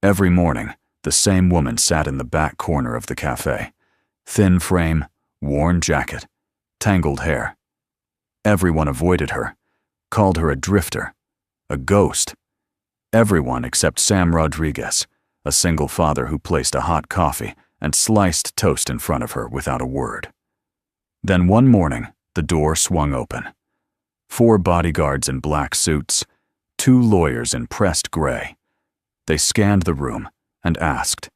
Every morning, the same woman sat in the back corner of the cafe. Thin frame, worn jacket, tangled hair. Everyone avoided her, called her a drifter, a ghost. Everyone except Sam Rodriguez, a single father who placed a hot coffee and sliced toast in front of her without a word. Then one morning, the door swung open. 4 bodyguards in black suits, 2 lawyers in pressed gray. They scanned the room and asked,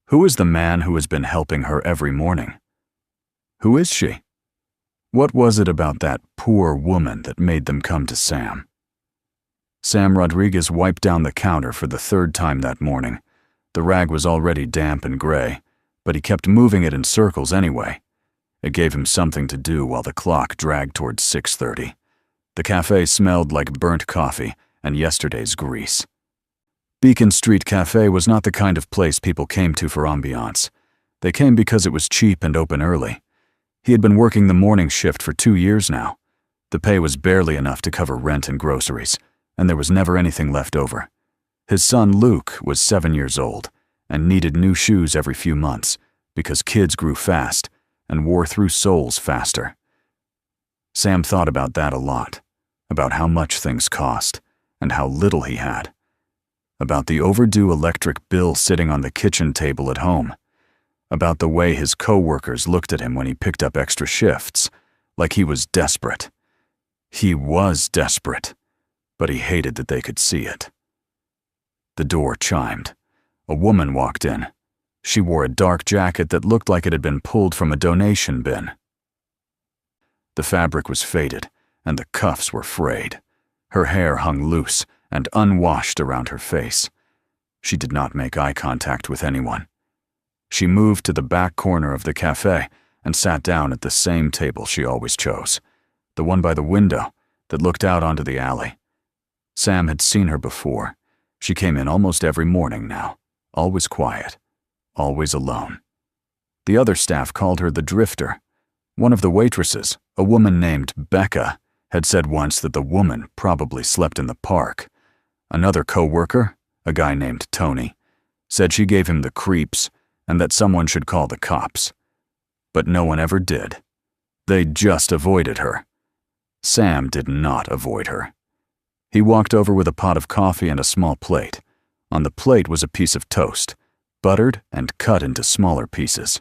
"Who is the man who has been helping her every morning? Who is she? What was it about that poor woman that made them come to Sam?" Sam Rodriguez wiped down the counter for the 3rd time that morning. The rag was already damp and gray, but he kept moving it in circles anyway. It gave him something to do while the clock dragged towards 6:30. The cafe smelled like burnt coffee and yesterday's grease. Beacon Street Cafe was not the kind of place people came to for ambiance. They came because it was cheap and open early. He had been working the morning shift for 2 years now. The pay was barely enough to cover rent and groceries, and there was never anything left over. His son Luke was 7 years old and needed new shoes every few months because kids grew fast and wore through soles faster. Sam thought about that a lot, about how much things cost and how little he had, about the overdue electric bill sitting on the kitchen table at home, about the way his co-workers looked at him when he picked up extra shifts, like he was desperate. He was desperate, but he hated that they could see it. The door chimed. A woman walked in. She wore a dark jacket that looked like it had been pulled from a donation bin. The fabric was faded, and the cuffs were frayed. Her hair hung loose and unwashed around her face. She did not make eye contact with anyone. She moved to the back corner of the cafe and sat down at the same table she always chose, the one by the window that looked out onto the alley. Sam had seen her before. She came in almost every morning now, always quiet, always alone. The other staff called her the drifter. One of the waitresses, a woman named Becca, had said once that the woman probably slept in the park. Another co-worker, a guy named Tony, said she gave him the creeps and that someone should call the cops. But no one ever did. They just avoided her. Sam did not avoid her. He walked over with a pot of coffee and a small plate. On the plate was a piece of toast, buttered and cut into smaller pieces.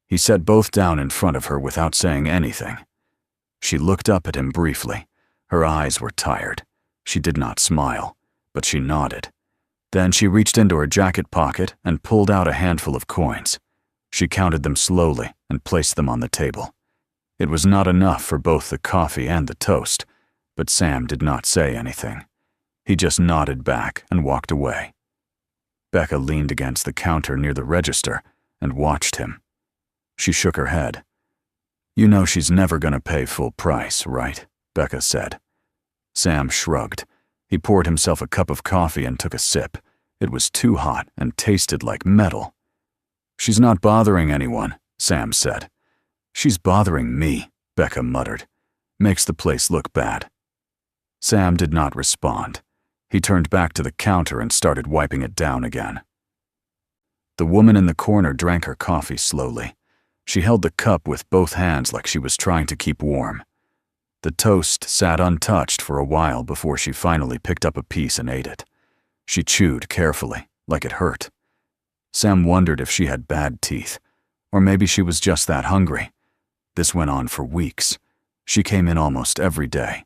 He set both down in front of her without saying anything. She looked up at him briefly. Her eyes were tired. She did not smile, but she nodded. Then she reached into her jacket pocket and pulled out a handful of coins. She counted them slowly and placed them on the table. It was not enough for both the coffee and the toast, but Sam did not say anything. He just nodded back and walked away. Becca leaned against the counter near the register and watched him. She shook her head. "You know she's never going to pay full price, right?" Becca said. Sam shrugged. He poured himself a cup of coffee and took a sip. It was too hot and tasted like metal. "She's not bothering anyone," Sam said. "She's bothering me," Becca muttered. "Makes the place look bad." Sam did not respond. He turned back to the counter and started wiping it down again. The woman in the corner drank her coffee slowly. She held the cup with both hands like she was trying to keep warm. The toast sat untouched for a while before she finally picked up a piece and ate it. She chewed carefully, like it hurt. Sam wondered if she had bad teeth, or maybe she was just that hungry. This went on for weeks. She came in almost every day.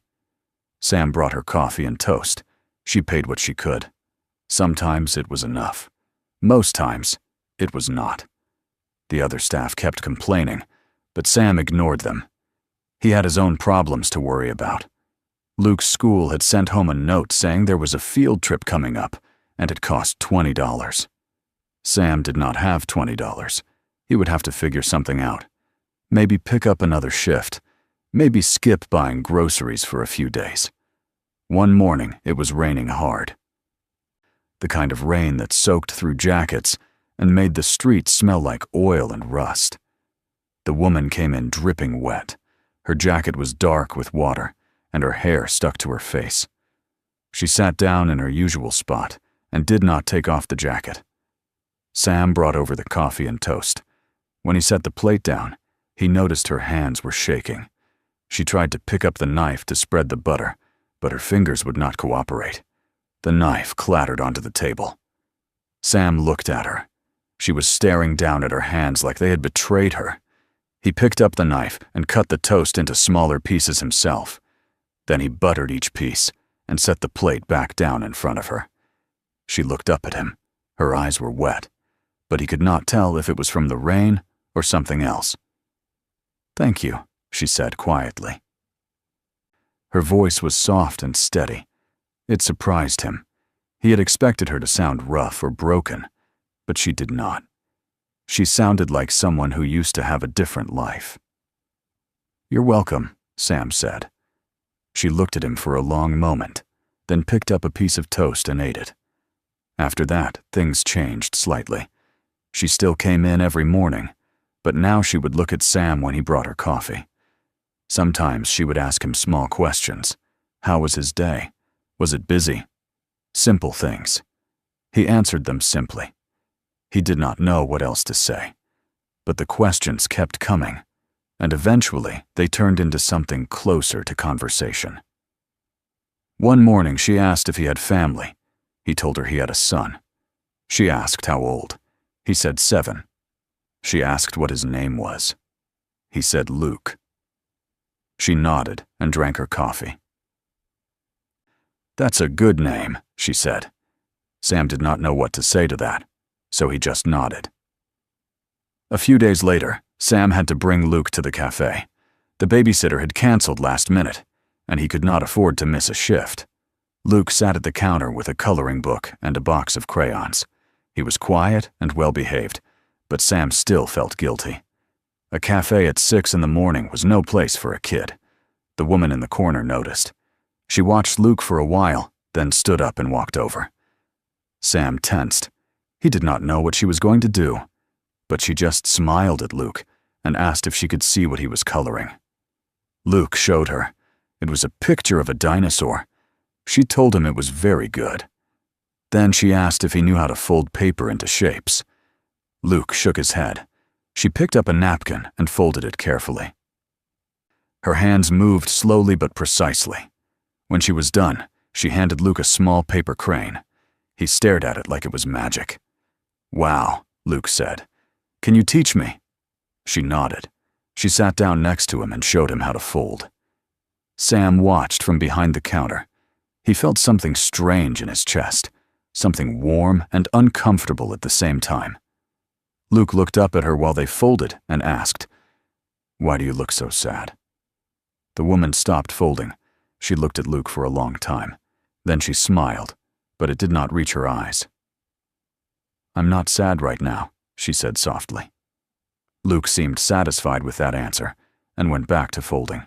Sam brought her coffee and toast. She paid what she could. Sometimes it was enough. Most times, it was not. The other staff kept complaining, but Sam ignored them. He had his own problems to worry about. Luke's school had sent home a note saying there was a field trip coming up, and it cost $20. Sam did not have $20. He would have to figure something out. Maybe pick up another shift. Maybe skip buying groceries for a few days. One morning, it was raining hard. The kind of rain that soaked through jackets and made the streets smell like oil and rust. The woman came in dripping wet. Her jacket was dark with water, and her hair stuck to her face. She sat down in her usual spot and did not take off the jacket. Sam brought over the coffee and toast. When he set the plate down, he noticed her hands were shaking. She tried to pick up the knife to spread the butter, but her fingers would not cooperate. The knife clattered onto the table. Sam looked at her. She was staring down at her hands like they had betrayed her. He picked up the knife and cut the toast into smaller pieces himself. Then he buttered each piece and set the plate back down in front of her. She looked up at him. Her eyes were wet, but he could not tell if it was from the rain or something else. "Thank you," she said quietly. Her voice was soft and steady. It surprised him. He had expected her to sound rough or broken, but she did not. She sounded like someone who used to have a different life. "You're welcome," Sam said. She looked at him for a long moment, then picked up a piece of toast and ate it. After that, things changed slightly. She still came in every morning, but now she would look at Sam when he brought her coffee. Sometimes she would ask him small questions. How was his day? Was it busy? Simple things. He answered them simply. He did not know what else to say, but the questions kept coming, and eventually they turned into something closer to conversation. One morning she asked if he had family. He told her he had a son. She asked how old. He said 7. She asked what his name was. He said Luke. She nodded and drank her coffee. "That's a good name," she said. Sam did not know what to say to that, so he just nodded. A few days later, Sam had to bring Luke to the café. The babysitter had canceled last minute, and he could not afford to miss a shift. Luke sat at the counter with a coloring book and a box of crayons. He was quiet and well-behaved, but Sam still felt guilty. A café at 6 in the morning was no place for a kid. The woman in the corner noticed. She watched Luke for a while, then stood up and walked over. Sam tensed. He did not know what she was going to do, but she just smiled at Luke and asked if she could see what he was coloring. Luke showed her. It was a picture of a dinosaur. She told him it was very good. Then she asked if he knew how to fold paper into shapes. Luke shook his head. She picked up a napkin and folded it carefully. Her hands moved slowly but precisely. When she was done, she handed Luke a small paper crane. He stared at it like it was magic. "Wow," Luke said. "Can you teach me?" She nodded. She sat down next to him and showed him how to fold. Sam watched from behind the counter. He felt something strange in his chest, something warm and uncomfortable at the same time. Luke looked up at her while they folded and asked, "Why do you look so sad?" The woman stopped folding. She looked at Luke for a long time. Then she smiled, but it did not reach her eyes. "I'm not sad right now," she said softly. Luke seemed satisfied with that answer and went back to folding.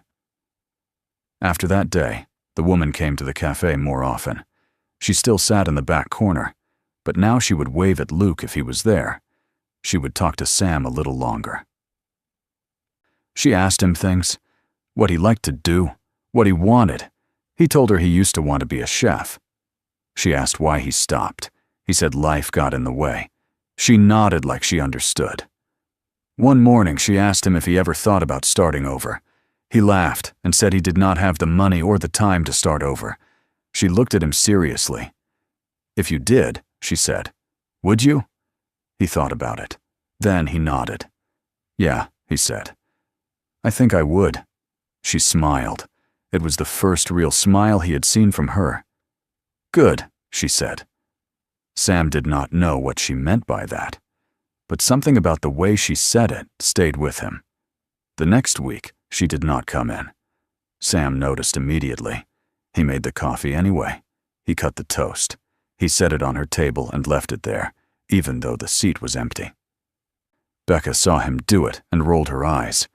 After that day, the woman came to the café more often. She still sat in the back corner, but now she would wave at Luke if he was there. She would talk to Sam a little longer. She asked him things, what he liked to do, what he wanted. He told her he used to want to be a chef. She asked why he stopped. He said life got in the way. She nodded like she understood. One morning she asked him if he ever thought about starting over. He laughed and said he did not have the money or the time to start over. She looked at him seriously. "If you did," she said, "would you?" He thought about it. Then he nodded. "Yeah," he said. "I think I would." She smiled. It was the first real smile he had seen from her. "Good," she said. Sam did not know what she meant by that, but something about the way she said it stayed with him. The next week, she did not come in. Sam noticed immediately. He made the coffee anyway. He cut the toast. He set it on her table and left it there, even though the seat was empty. Becca saw him do it and rolled her eyes.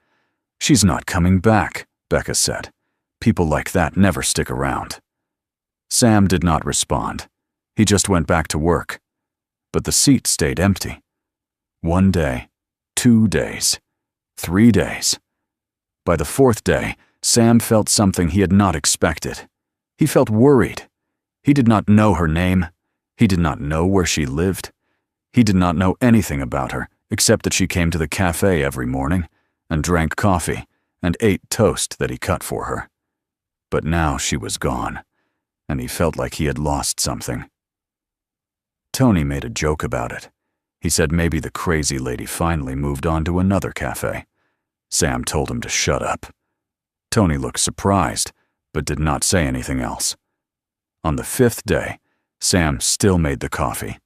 "She's not coming back," Becca said. "People like that never stick around." Sam did not respond. He just went back to work. But the seat stayed empty. 1 day, 2 days, 3 days. By the 4th day, Sam felt something he had not expected. He felt worried. He did not know her name. He did not know where she lived. He did not know anything about her except that she came to the cafe every morning and drank coffee and ate toast that he cut for her. But now she was gone, and he felt like he had lost something. Tony made a joke about it. He said maybe the crazy lady finally moved on to another cafe. Sam told him to shut up. Tony looked surprised, but did not say anything else. On the 5th day, Sam still made the coffee,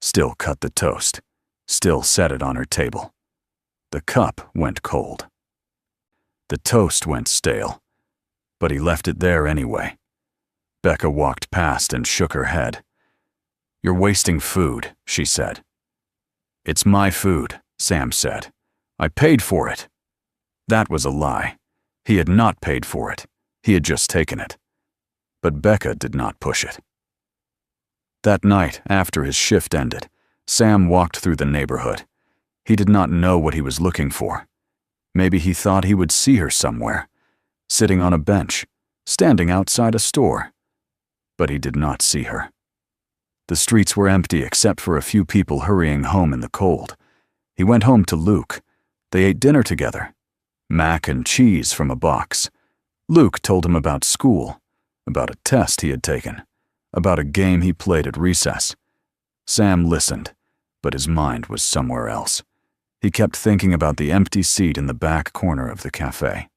still cut the toast, still set it on her table. The cup went cold. The toast went stale, but he left it there anyway. Becca walked past and shook her head. "You're wasting food," she said. "It's my food," Sam said. "I paid for it." That was a lie. He had not paid for it. He had just taken it. But Becca did not push it. That night, after his shift ended, Sam walked through the neighborhood. He did not know what he was looking for. Maybe he thought he would see her somewhere, sitting on a bench, standing outside a store. But he did not see her. The streets were empty except for a few people hurrying home in the cold. He went home to Luke. They ate dinner together. Mac and cheese from a box. Luke told him about school, about a test he had taken, about a game he played at recess. Sam listened, but his mind was somewhere else. He kept thinking about the empty seat in the back corner of the cafe.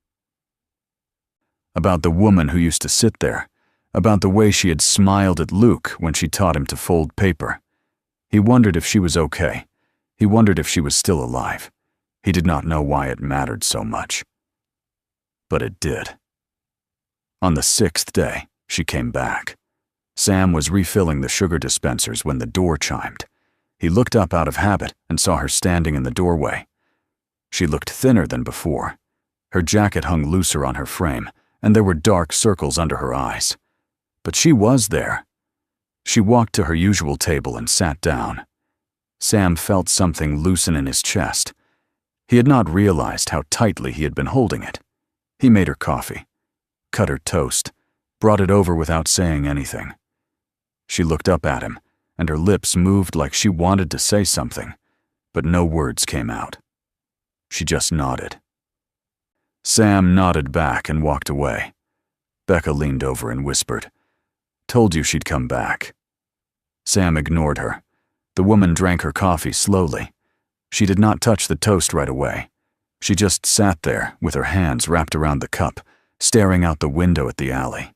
About the woman who used to sit there, about the way she had smiled at Luke when she taught him to fold paper. He wondered if she was okay. He wondered if she was still alive. He did not know why it mattered so much. But it did. On the 6th day, she came back. Sam was refilling the sugar dispensers when the door chimed. He looked up out of habit and saw her standing in the doorway. She looked thinner than before. Her jacket hung looser on her frame, and there were dark circles under her eyes. But she was there. She walked to her usual table and sat down. Sam felt something loosen in his chest. He had not realized how tightly he had been holding it. He made her coffee, cut her toast, brought it over without saying anything. She looked up at him, and her lips moved like she wanted to say something, but no words came out. She just nodded. Sam nodded back and walked away. Becca leaned over and whispered, "Told you she'd come back." Sam ignored her. The woman drank her coffee slowly. She did not touch the toast right away. She just sat there with her hands wrapped around the cup, staring out the window at the alley.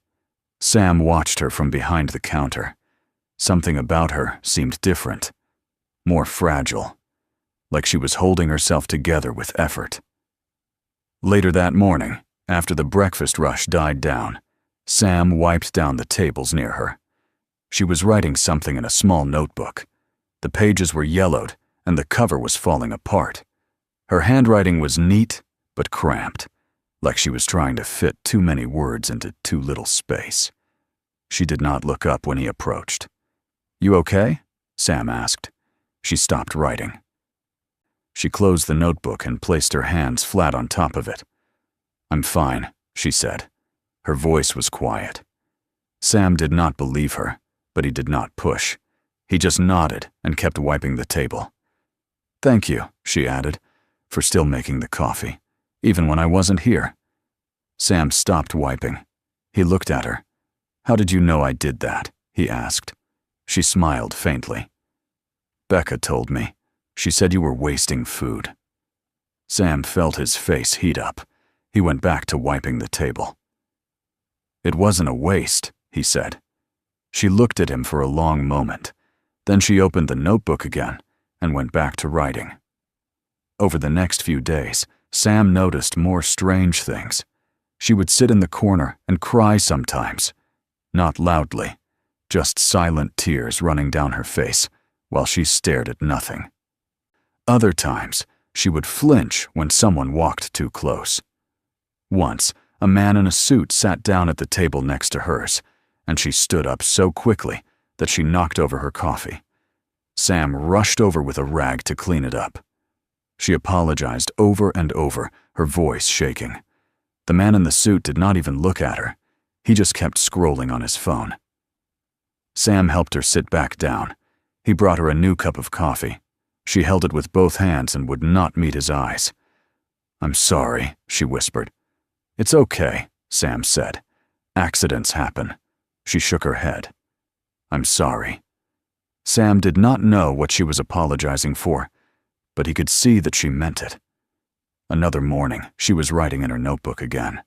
Sam watched her from behind the counter. Something about her seemed different, more fragile, like she was holding herself together with effort. Later that morning, after the breakfast rush died down, Sam wiped down the tables near her. She was writing something in a small notebook. The pages were yellowed, and the cover was falling apart. Her handwriting was neat, but cramped, like she was trying to fit too many words into too little space. She did not look up when he approached. "You okay?" Sam asked. She stopped writing. She closed the notebook and placed her hands flat on top of it. "I'm fine," she said. Her voice was quiet. Sam did not believe her, but he did not push. He just nodded and kept wiping the table. "Thank you," she added, "for still making the coffee, even when I wasn't here." Sam stopped wiping. He looked at her. "How did you know I did that?" he asked. She smiled faintly. "Becca told me. She said you were wasting food." Sam felt his face heat up. He went back to wiping the table. "It wasn't a waste," he said. She looked at him for a long moment. Then she opened the notebook again and went back to writing. Over the next few days, Sam noticed more strange things. She would sit in the corner and cry sometimes. Not loudly, just silent tears running down her face while she stared at nothing. Other times, she would flinch when someone walked too close. Once, a man in a suit sat down at the table next to hers, and she stood up so quickly that she knocked over her coffee. Sam rushed over with a rag to clean it up. She apologized over and over, her voice shaking. The man in the suit did not even look at her. He just kept scrolling on his phone. Sam helped her sit back down. He brought her a new cup of coffee. She held it with both hands and would not meet his eyes. "I'm sorry," she whispered. "It's okay," Sam said. "Accidents happen." She shook her head. "I'm sorry." Sam did not know what she was apologizing for, but he could see that she meant it. Another morning, she was writing in her notebook again.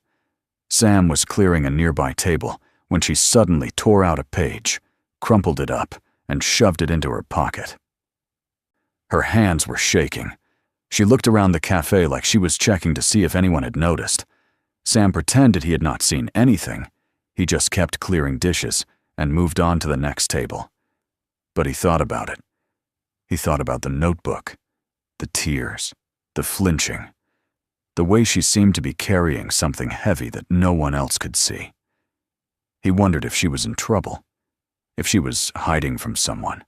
Sam was clearing a nearby table when she suddenly tore out a page, crumpled it up, and shoved it into her pocket. Her hands were shaking. She looked around the cafe like she was checking to see if anyone had noticed. Sam pretended he had not seen anything. He just kept clearing dishes and moved on to the next table. But he thought about it. He thought about the notebook, the tears, the flinching, the way she seemed to be carrying something heavy that no one else could see. He wondered if she was in trouble, if she was hiding from someone,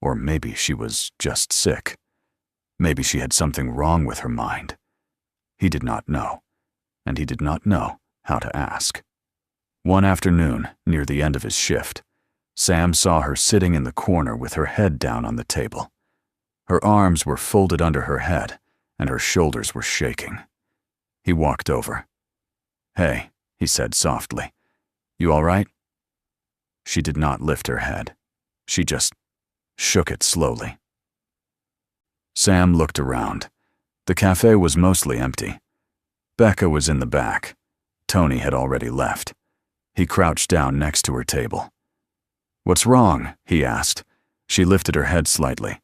or maybe she was just sick. Maybe she had something wrong with her mind. He did not know, and he did not know how to ask. One afternoon, near the end of his shift, Sam saw her sitting in the corner with her head down on the table. Her arms were folded under her head, and her shoulders were shaking. He walked over. "Hey," he said softly. "You all right?" She did not lift her head. She just shook it slowly. Sam looked around. The cafe was mostly empty. Becca was in the back. Tony had already left. He crouched down next to her table. "What's wrong?" he asked. She lifted her head slightly.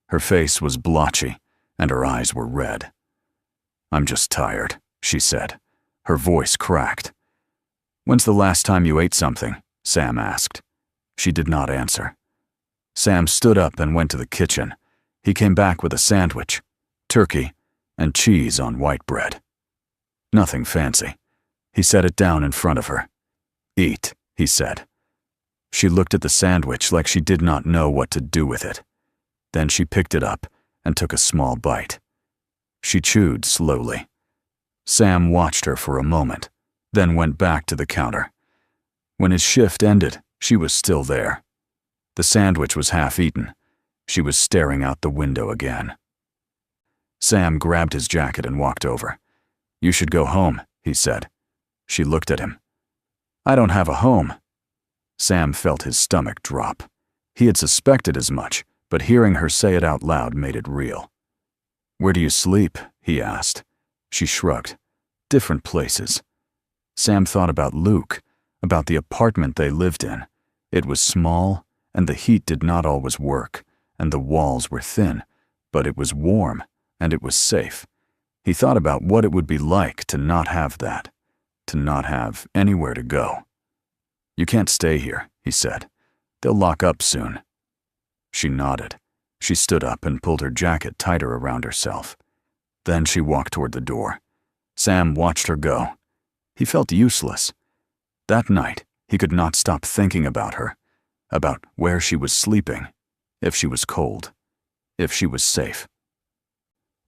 Her face was blotchy, and her eyes were red. "I'm just tired," she said. Her voice cracked. "When's the last time you ate something?" Sam asked. She did not answer. Sam stood up and went to the kitchen. He came back with a sandwich, turkey, and cheese on white bread. Nothing fancy. He set it down in front of her. "Eat," he said. She looked at the sandwich like she did not know what to do with it. Then she picked it up and took a small bite. She chewed slowly. Sam watched her for a moment, then went back to the counter. When his shift ended, she was still there. The sandwich was half eaten. She was staring out the window again. Sam grabbed his jacket and walked over. "You should go home," he said. She looked at him. "I don't have a home." Sam felt his stomach drop. He had suspected as much, but hearing her say it out loud made it real. "Where do you sleep?" he asked. She shrugged. "Different places." Sam thought about Luke, about the apartment they lived in. It was small, and the heat did not always work, and the walls were thin, but it was warm, and it was safe. He thought about what it would be like to not have that, to not have anywhere to go. "You can't stay here," he said. "They'll lock up soon." She nodded. She stood up and pulled her jacket tighter around herself. Then she walked toward the door. Sam watched her go. He felt useless. That night, he could not stop thinking about her, about where she was sleeping, if she was cold, if she was safe.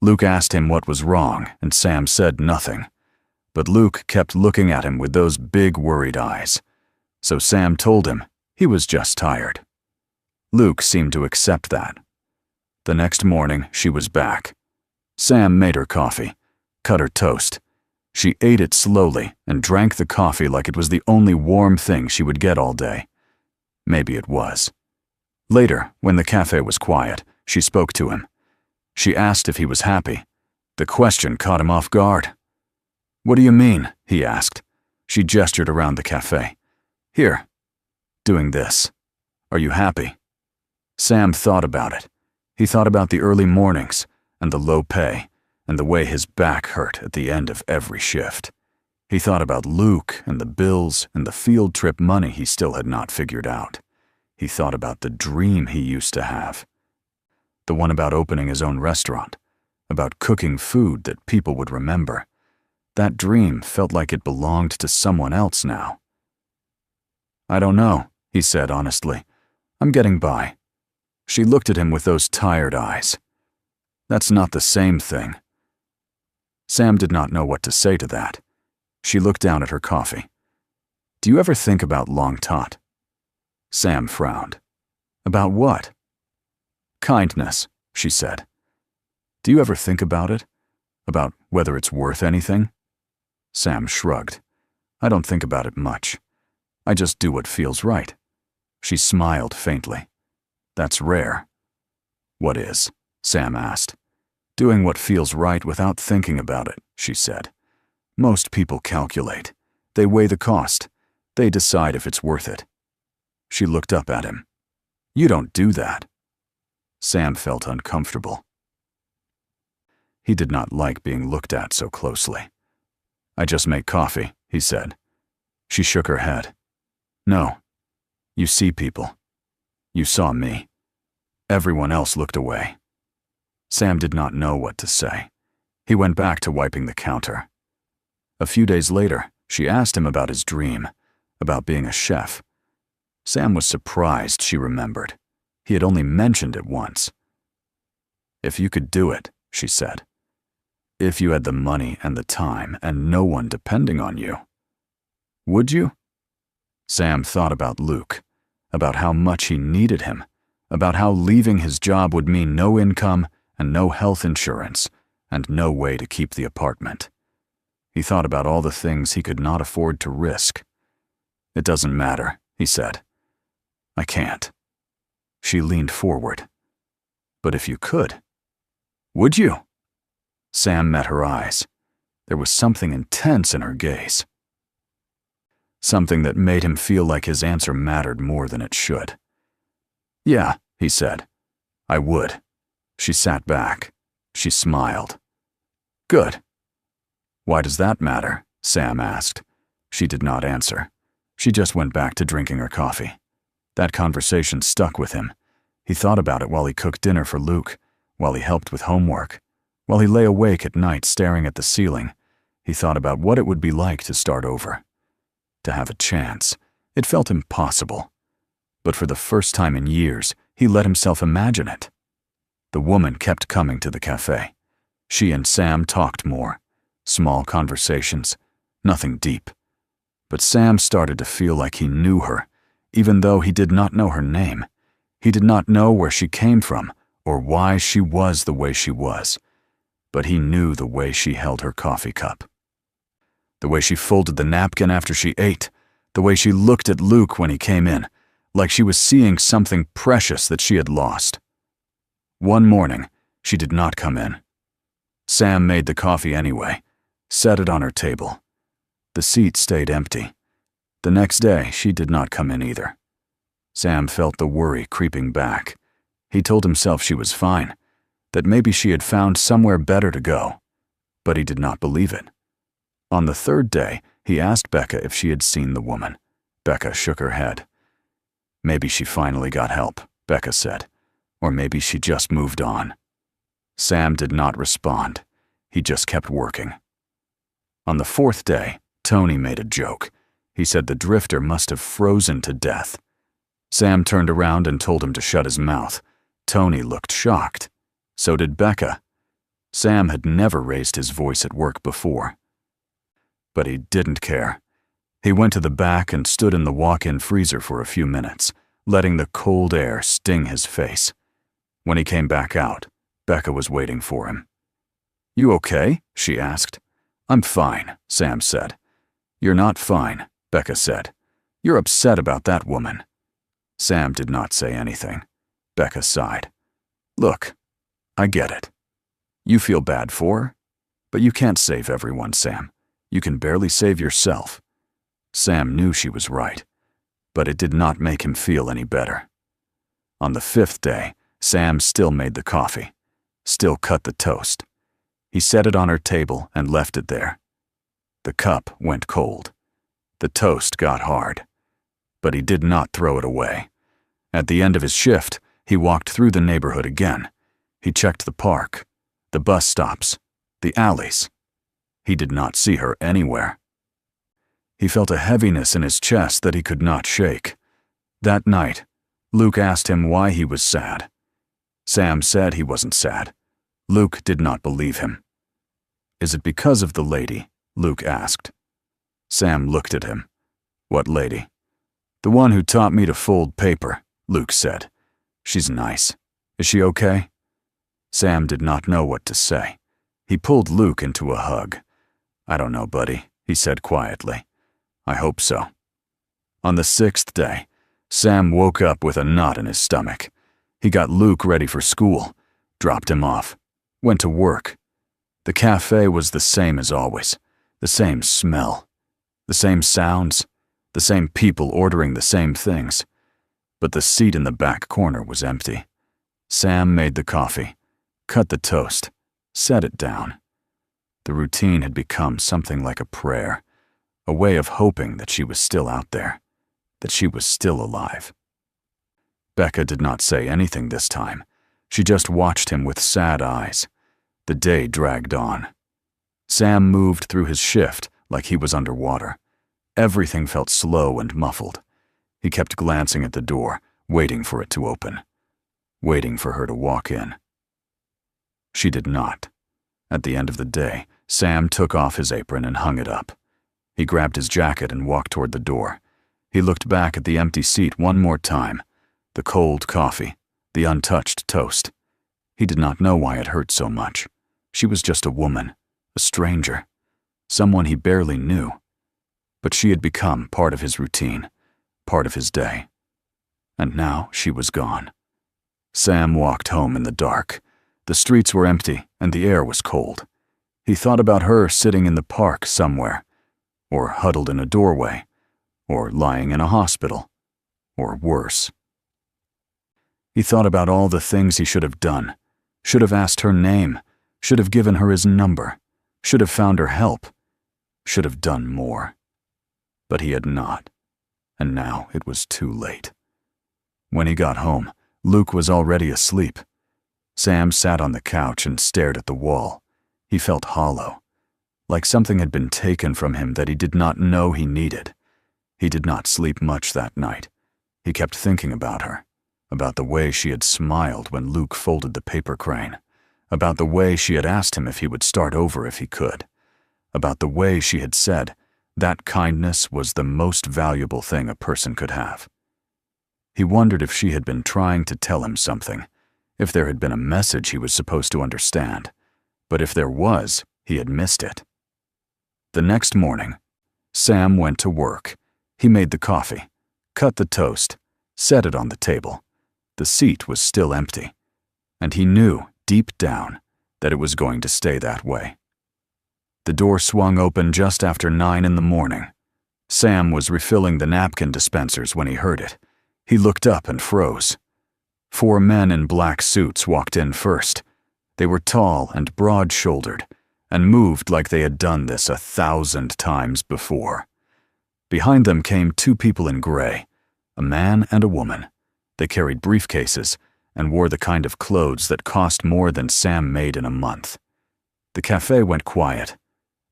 Luke asked him what was wrong, and Sam said nothing. But Luke kept looking at him with those big worried eyes. So Sam told him he was just tired. Luke seemed to accept that. The next morning, she was back. Sam made her coffee, cut her toast. She ate it slowly and drank the coffee like it was the only warm thing she would get all day. Maybe it was. Later, when the cafe was quiet, she spoke to him. She asked if he was happy. The question caught him off guard. "What do you mean?" he asked. She gestured around the cafe. "Here, doing this. Are you happy?" Sam thought about it. He thought about the early mornings and the low pay and the way his back hurt at the end of every shift. He thought about Luke and the bills and the field trip money he still had not figured out. He thought about the dream he used to have. The one about opening his own restaurant, about cooking food that people would remember. That dream felt like it belonged to someone else now. "I don't know," he said honestly. "I'm getting by." She looked at him with those tired eyes. "That's not the same thing." Sam did not know what to say to that. She looked down at her coffee. "Do you ever think about Long Tot?" Sam frowned. About what? Kindness, she said. Do you ever think about it? About whether it's worth anything? Sam shrugged. I don't think about it much. I just do what feels right. She smiled faintly. That's rare. What is? Sam asked. Doing what feels right without thinking about it, she said. Most people calculate. They weigh the cost. They decide if it's worth it. She looked up at him. You don't do that. Sam felt uncomfortable. He did not like being looked at so closely. I just make coffee, he said. She shook her head. No. You see people. You saw me. Everyone else looked away. Sam did not know what to say. He went back to wiping the counter. A few days later, she asked him about his dream, about being a chef. Sam was surprised she remembered. He had only mentioned it once. If you could do it, she said. If you had the money and the time and no one depending on you. Would you? Sam thought about Luke, about how much he needed him, about how leaving his job would mean no income and no health insurance and no way to keep the apartment. He thought about all the things he could not afford to risk. It doesn't matter, he said. I can't. She leaned forward. But if you could, would you? Sam met her eyes. There was something intense in her gaze. Something that made him feel like his answer mattered more than it should. Yeah, he said. I would. She sat back. She smiled. Good. Why does that matter? Sam asked. She did not answer. She just went back to drinking her coffee. That conversation stuck with him. He thought about it while he cooked dinner for Luke, while he helped with homework, while he lay awake at night staring at the ceiling. He thought about what it would be like to start over. To have a chance. It felt impossible. But for the first time in years, he let himself imagine it. The woman kept coming to the cafe. She and Sam talked more. Small conversations. Nothing deep. But Sam started to feel like he knew her, even though he did not know her name. He did not know where she came from or why she was the way she was. But he knew the way she held her coffee cup. The way she folded the napkin after she ate. The way she looked at Luke when he came in, like she was seeing something precious that she had lost. One morning, she did not come in. Sam made the coffee anyway, set it on her table. The seat stayed empty. The next day, she did not come in either. Sam felt the worry creeping back. He told himself she was fine, that maybe she had found somewhere better to go, but he did not believe it. On the third day, he asked Becca if she had seen the woman. Becca shook her head. Maybe she finally got help, Becca said, or maybe she just moved on. Sam did not respond. He just kept working. On the fourth day, Tony made a joke. He said the drifter must have frozen to death. Sam turned around and told him to shut his mouth. Tony looked shocked. So did Becca. Sam had never raised his voice at work before. But he didn't care. He went to the back and stood in the walk-in freezer for a few minutes, letting the cold air sting his face. When he came back out, Becca was waiting for him. "You okay?" she asked. "I'm fine," Sam said. "You're not fine," Becca said. "You're upset about that woman." Sam did not say anything. Becca sighed. "Look, I get it. You feel bad for her, but you can't save everyone, Sam. You can barely save yourself." Sam knew she was right, but it did not make him feel any better. On the fifth day, Sam still made the coffee, still cut the toast. He set it on her table and left it there. The cup went cold. The toast got hard. But he did not throw it away. At the end of his shift, he walked through the neighborhood again. He checked the park, the bus stops, the alleys. He did not see her anywhere. He felt a heaviness in his chest that he could not shake. That night, Luke asked him why he was sad. Sam said he wasn't sad. Luke did not believe him. "Is it because of the lady?" Luke asked. Sam looked at him. "What lady?" "The one who taught me to fold paper," Luke said. "She's nice. Is she okay?" Sam did not know what to say. He pulled Luke into a hug. "I don't know, buddy," he said quietly. "I hope so." On the 6th day, Sam woke up with a knot in his stomach. He got Luke ready for school, dropped him off, went to work. The cafe was the same as always, the same smell, the same sounds, the same people ordering the same things. But the seat in the back corner was empty. Sam made the coffee, cut the toast, set it down. The routine had become something like a prayer, a way of hoping that she was still out there, that she was still alive. Becca did not say anything this time. She just watched him with sad eyes. The day dragged on. Sam moved through his shift like he was underwater. Everything felt slow and muffled. He kept glancing at the door, waiting for it to open, waiting for her to walk in. She did not. At the end of the day, Sam took off his apron and hung it up. He grabbed his jacket and walked toward the door. He looked back at the empty seat one more time, the cold coffee, the untouched toast. He did not know why it hurt so much. She was just a woman, a stranger, someone he barely knew. But she had become part of his routine, part of his day. And now she was gone. Sam walked home in the dark. The streets were empty and the air was cold. He thought about her sitting in the park somewhere, or huddled in a doorway, or lying in a hospital, or worse. He thought about all the things he should have done, should have asked her name, should have given her his number, should have found her help, should have done more. But he had not, and now it was too late. When he got home, Luke was already asleep. Sam sat on the couch and stared at the wall. He felt hollow, like something had been taken from him that he did not know he needed. He did not sleep much that night. He kept thinking about her, about the way she had smiled when Luke folded the paper crane, about the way she had asked him if he would start over if he could, about the way she had said that kindness was the most valuable thing a person could have. He wondered if she had been trying to tell him something, if there had been a message he was supposed to understand, but if there was, he had missed it. The next morning, Sam went to work. He made the coffee, cut the toast, set it on the table. The seat was still empty, and he knew deep down that it was going to stay that way. The door swung open just after 9 in the morning. Sam was refilling the napkin dispensers when he heard it. He looked up and froze. 4 men in black suits walked in first. They were tall and broad-shouldered, and moved like they had done this 1,000 times before. Behind them came 2 people in gray, a man and a woman. They carried briefcases and wore the kind of clothes that cost more than Sam made in a month. The cafe went quiet.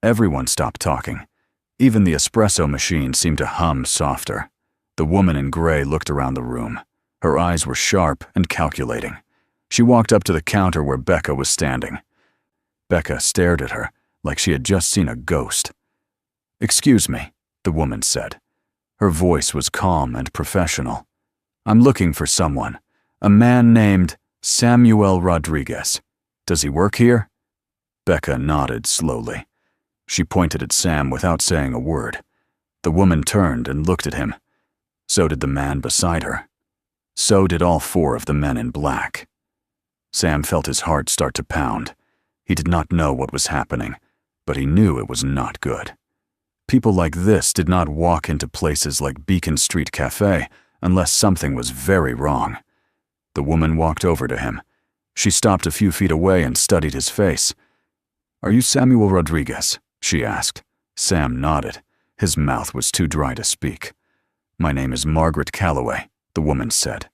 Everyone stopped talking. Even the espresso machine seemed to hum softer. The woman in gray looked around the room. Her eyes were sharp and calculating. She walked up to the counter where Becca was standing. Becca stared at her like she had just seen a ghost. "Excuse me," the woman said. Her voice was calm and professional. "I'm looking for someone. A man named Samuel Rodriguez. Does he work here?" Becca nodded slowly. She pointed at Sam without saying a word. The woman turned and looked at him. So did the man beside her. So did all 4 of the men in black. Sam felt his heart start to pound. He did not know what was happening, but he knew it was not good. People like this did not walk into places like Beacon Street Cafe unless something was very wrong. The woman walked over to him. She stopped a few feet away and studied his face. "Are you Samuel Rodriguez?" she asked. Sam nodded. His mouth was too dry to speak. "My name is Margaret Calloway," the woman said.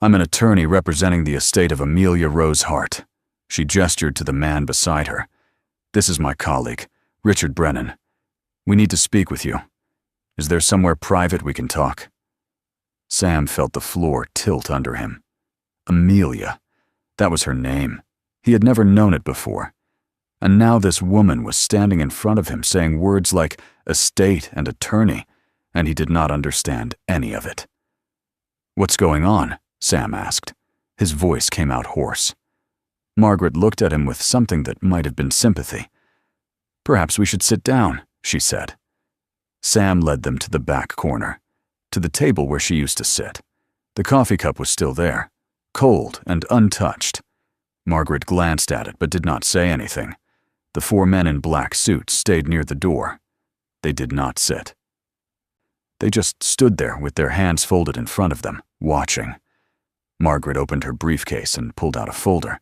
"I'm an attorney representing the estate of Amelia Rose Hart." She gestured to the man beside her. "This is my colleague, Richard Brennan. We need to speak with you. Is there somewhere private we can talk?" Sam felt the floor tilt under him. Amelia. That was her name. He had never known it before. And now this woman was standing in front of him saying words like estate and attorney. and he did not understand any of it. "What's going on?" Sam asked. His voice came out hoarse. Margaret looked at him with something that might have been sympathy. "Perhaps we should sit down," she said. Sam led them to the back corner, to the table where she used to sit. The coffee cup was still there, cold and untouched. Margaret glanced at it but did not say anything. The 4 men in black suits stayed near the door. They did not sit. They just stood there with their hands folded in front of them, watching. Margaret opened her briefcase and pulled out a folder.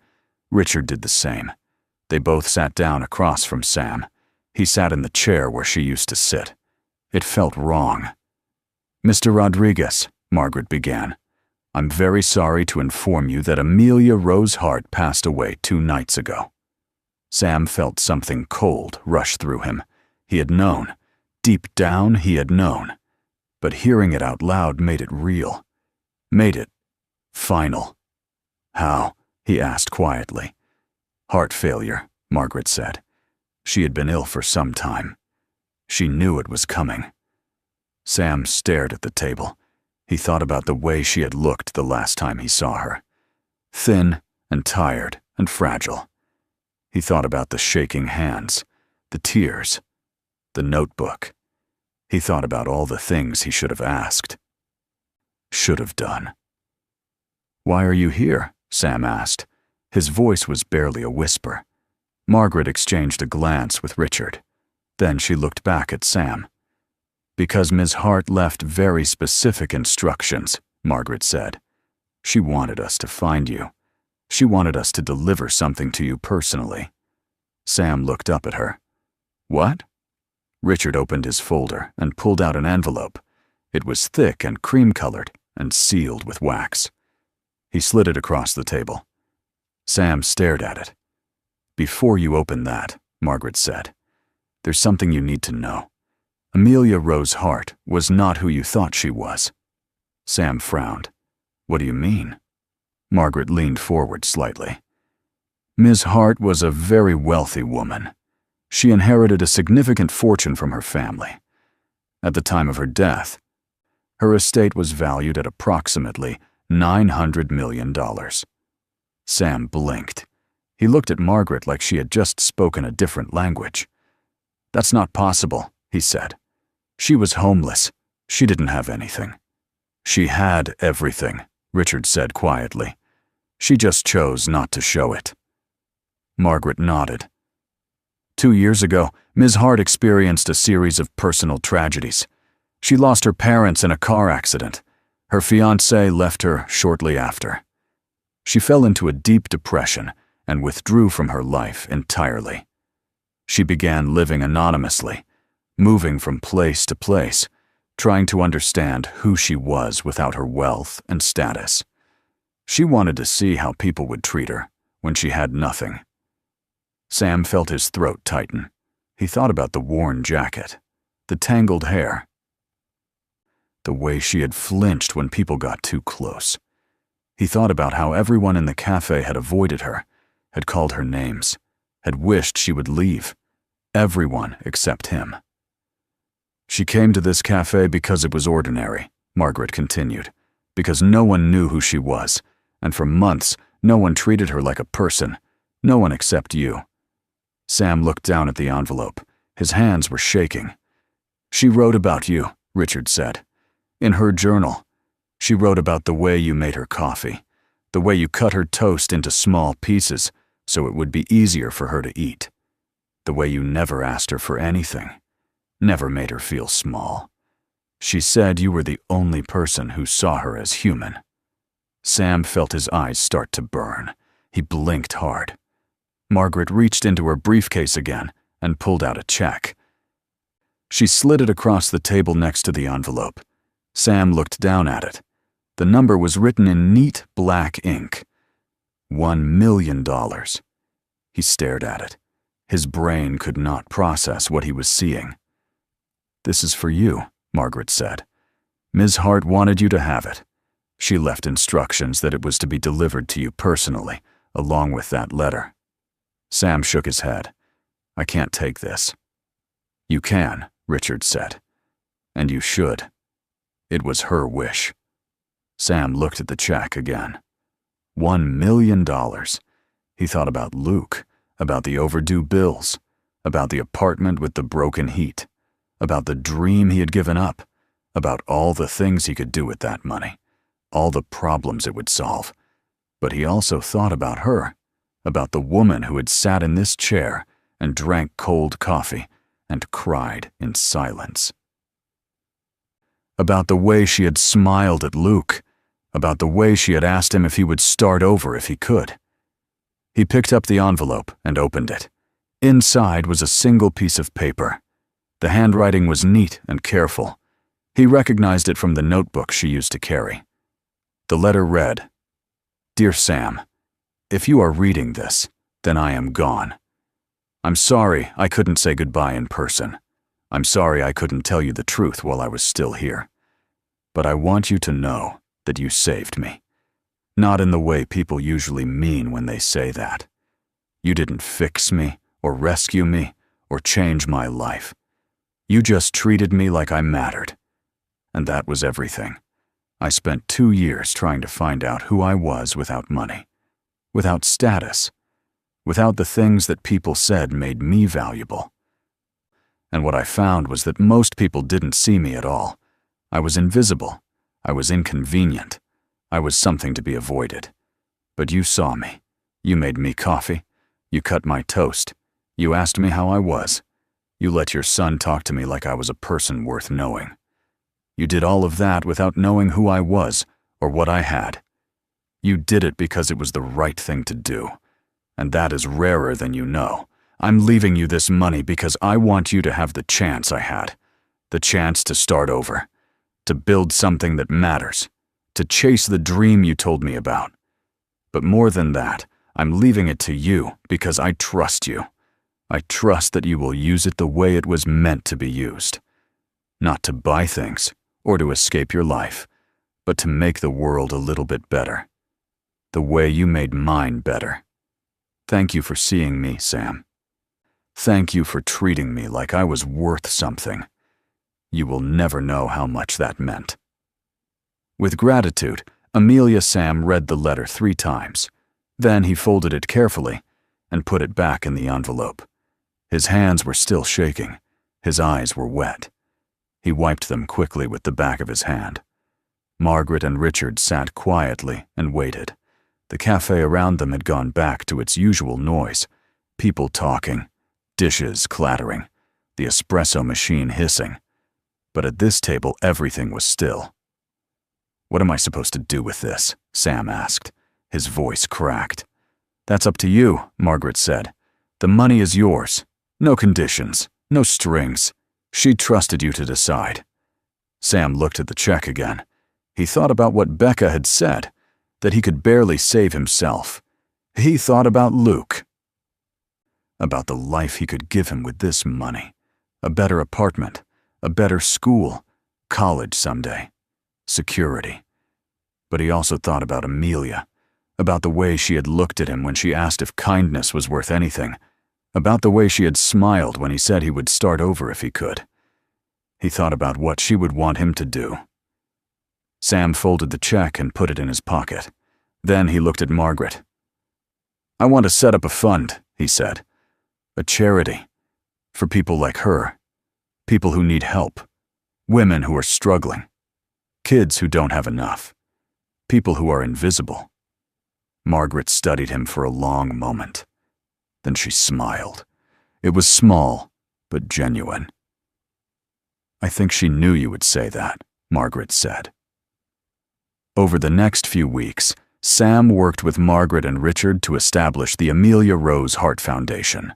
Richard did the same. They both sat down across from Sam. He sat in the chair where she used to sit. It felt wrong. "Mr. Rodriguez," Margaret began, "I'm very sorry to inform you that Amelia Rose Hart passed away 2 nights ago." Sam felt something cold rush through him. He had known. Deep down, he had known. But hearing it out loud made it real. Made it final. "How?" he asked quietly. "Heart failure," Margaret said. She had been ill for some time. She knew it was coming. Sam stared at the table. He thought about the way she had looked the last time he saw her. Thin and tired and fragile. He thought about the shaking hands, the tears, the notebook. He thought about all the things he should have asked. Should have done. "Why are you here?" Sam asked. His voice was barely a whisper. Margaret exchanged a glance with Richard. Then she looked back at Sam. "Because Ms. Hart left very specific instructions," Margaret said. "She wanted us to find you. She wanted us to deliver something to you personally." Sam looked up at her. "What?" Richard opened his folder and pulled out an envelope. It was thick and cream-colored and sealed with wax. He slid it across the table. Sam stared at it. "Before you open that," Margaret said, "there's something you need to know. Amelia Rose Hart was not who you thought she was." Sam frowned. "What do you mean?" Margaret leaned forward slightly. "Ms. Hart was a very wealthy woman. She inherited a significant fortune from her family. At the time of her death, her estate was valued at approximately $900 million. Sam blinked. He looked at Margaret like she had just spoken a different language. "That's not possible," he said. "She was homeless. She didn't have anything." "She had everything," Richard said quietly. "She just chose not to show it." Margaret nodded. 2 years ago, Ms. Hart experienced a series of personal tragedies. She lost her parents in a car accident. Her fiancé left her shortly after. She fell into a deep depression and withdrew from her life entirely. She began living anonymously, moving from place to place, trying to understand who she was without her wealth and status. She wanted to see how people would treat her when she had nothing. Sam felt his throat tighten. He thought about the worn jacket, the tangled hair, the way she had flinched when people got too close. He thought about how everyone in the cafe had avoided her, had called her names, had wished she would leave. Everyone except him. "She came to this cafe because it was ordinary," Margaret continued, "because no one knew who she was, and for months no one treated her like a person, no one except you." Sam looked down at the envelope. His hands were shaking. "She wrote about you," Richard said. "In her journal. She wrote about the way you made her coffee, the way you cut her toast into small pieces so it would be easier for her to eat, the way you never asked her for anything, never made her feel small. She said you were the only person who saw her as human." Sam felt his eyes start to burn. He blinked hard. Margaret reached into her briefcase again and pulled out a check. She slid it across the table next to the envelope. Sam looked down at it. The number was written in neat black ink. $1 million. He stared at it. His brain could not process what he was seeing. "This is for you," Margaret said. "Ms. Hart wanted you to have it. She left instructions that it was to be delivered to you personally, along with that letter." Sam shook his head. "I can't take this." "You can," Richard said. and you should. It was her wish. Sam looked at the check again. $1 million. He thought about Luke, about the overdue bills, about the apartment with the broken heat, about the dream he had given up, about all the things he could do with that money, all the problems it would solve. But he also thought about her, about the woman who had sat in this chair and drank cold coffee and cried in silence. About the way she had smiled at Luke, about the way she had asked him if he would start over if he could. He picked up the envelope and opened it. Inside was a single piece of paper. The handwriting was neat and careful. He recognized it from the notebook she used to carry. The letter read, "Dear Sam, if you are reading this, then I am gone. I'm sorry I couldn't say goodbye in person. I'm sorry I couldn't tell you the truth while I was still here. But I want you to know that you saved me. Not in the way people usually mean when they say that. You didn't fix me, or rescue me, or change my life. You just treated me like I mattered. And that was everything. I spent 2 years trying to find out who I was without money, without status, without the things that people said made me valuable. And what I found was that most people didn't see me at all. I was invisible. I was inconvenient. I was something to be avoided. But you saw me. You made me coffee. You cut my toast. You asked me how I was. You let your son talk to me like I was a person worth knowing. You did all of that without knowing who I was or what I had. You did it because it was the right thing to do. And that is rarer than you know. I'm leaving you this money because I want you to have the chance I had. The chance to start over. To build something that matters. To chase the dream you told me about. But more than that, I'm leaving it to you because I trust you. I trust that you will use it the way it was meant to be used. Not to buy things or to escape your life, but to make the world a little bit better. The way you made mine better. Thank you for seeing me, Sam. Thank you for treating me like I was worth something. You will never know how much that meant." With gratitude, Amelia Sam read the letter 3 times. Then he folded it carefully and put it back in the envelope. His hands were still shaking. His eyes were wet. He wiped them quickly with the back of his hand. Margaret and Richard sat quietly and waited. The cafe around them had gone back to its usual noise. People talking, dishes clattering, the espresso machine hissing. But at this table, everything was still. "What am I supposed to do with this?" Sam asked. His voice cracked. "That's up to you," Margaret said. "The money is yours. No conditions, no strings. She trusted you to decide." Sam looked at the check again. He thought about what Becca had said, that he could barely save himself. He thought about Luke. About the life he could give him with this money. A better apartment, a better school, college someday, security. But he also thought about Amelia, about the way she had looked at him when she asked if kindness was worth anything, about the way she had smiled when he said he would start over if he could. He thought about what she would want him to do. Sam folded the check and put it in his pocket. Then he looked at Margaret. "I want to set up a fund," he said. "A charity. For people like her. People who need help. Women who are struggling. Kids who don't have enough. People who are invisible." Margaret studied him for a long moment. Then she smiled. It was small, but genuine. "I think she knew you would say that," Margaret said. Over the next few weeks, Sam worked with Margaret and Richard to establish the Amelia Rose Heart Foundation.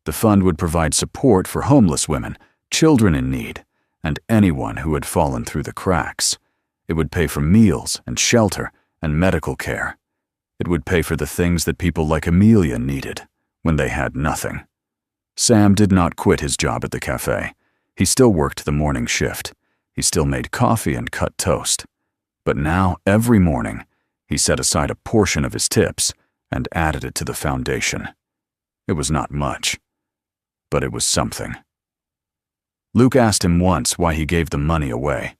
The fund would provide support for homeless women, children in need, and anyone who had fallen through the cracks. It would pay for meals and shelter and medical care. It would pay for the things that people like Amelia needed when they had nothing. Sam did not quit his job at the cafe. He still worked the morning shift. He still made coffee and cut toast. But now, every morning, he set aside a portion of his tips and added it to the foundation. It was not much, but it was something. Luke asked him once why he gave the money away,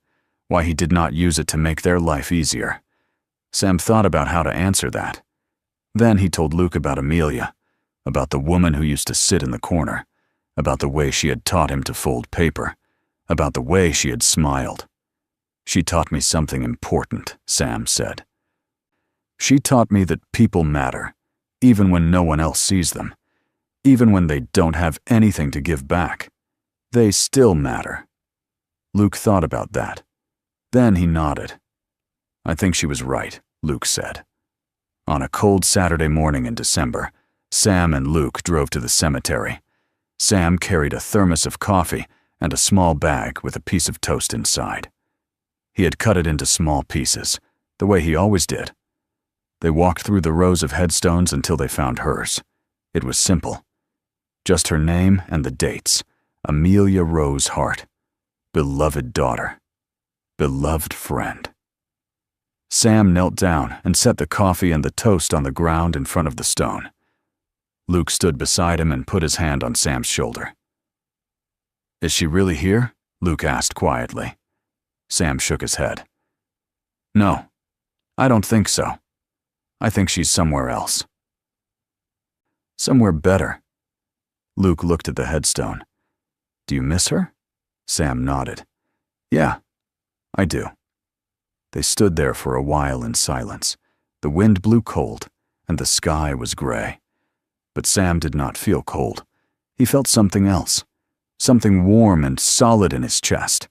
why he did not use it to make their life easier. Sam thought about how to answer that. Then he told Luke about Amelia, about the woman who used to sit in the corner, about the way she had taught him to fold paper, about the way she had smiled. "She taught me something important," Sam said. "She taught me that people matter, even when no one else sees them, even when they don't have anything to give back. They still matter." Luke thought about that. Then he nodded. "I think she was right," Luke said. On a cold Saturday morning in December, Sam and Luke drove to the cemetery. Sam carried a thermos of coffee and a small bag with a piece of toast inside. He had cut it into small pieces, the way he always did. They walked through the rows of headstones until they found hers. It was simple. Just her name and the dates. Amelia Rose Hart. Beloved daughter. Beloved friend. Sam knelt down and set the coffee and the toast on the ground in front of the stone. Luke stood beside him and put his hand on Sam's shoulder. "Is she really here?" Luke asked quietly. Sam shook his head. "No, I don't think so. I think she's somewhere else." "Somewhere better." Luke looked at the headstone. "Do you miss her?" Sam nodded. "Yeah, I do." They stood there for a while in silence. The wind blew cold, and the sky was gray. But Sam did not feel cold. He felt something else, something warm and solid in his chest.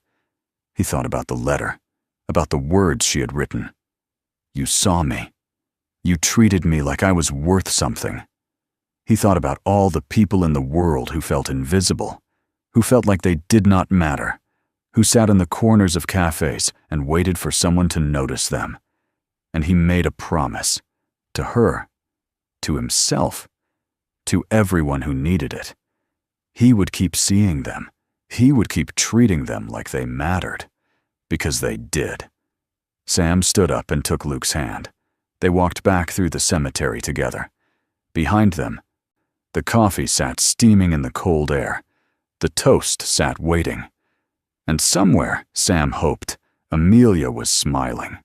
He thought about the letter, about the words she had written. "You saw me. You treated me like I was worth something." He thought about all the people in the world who felt invisible, who felt like they did not matter, who sat in the corners of cafes and waited for someone to notice them. And he made a promise, to her, to himself, to everyone who needed it. He would keep seeing them. He would keep treating them like they mattered, because they did. Sam stood up and took Luke's hand. They walked back through the cemetery together. Behind them, the coffee sat steaming in the cold air. The toast sat waiting. And somewhere, Sam hoped, Amelia was smiling.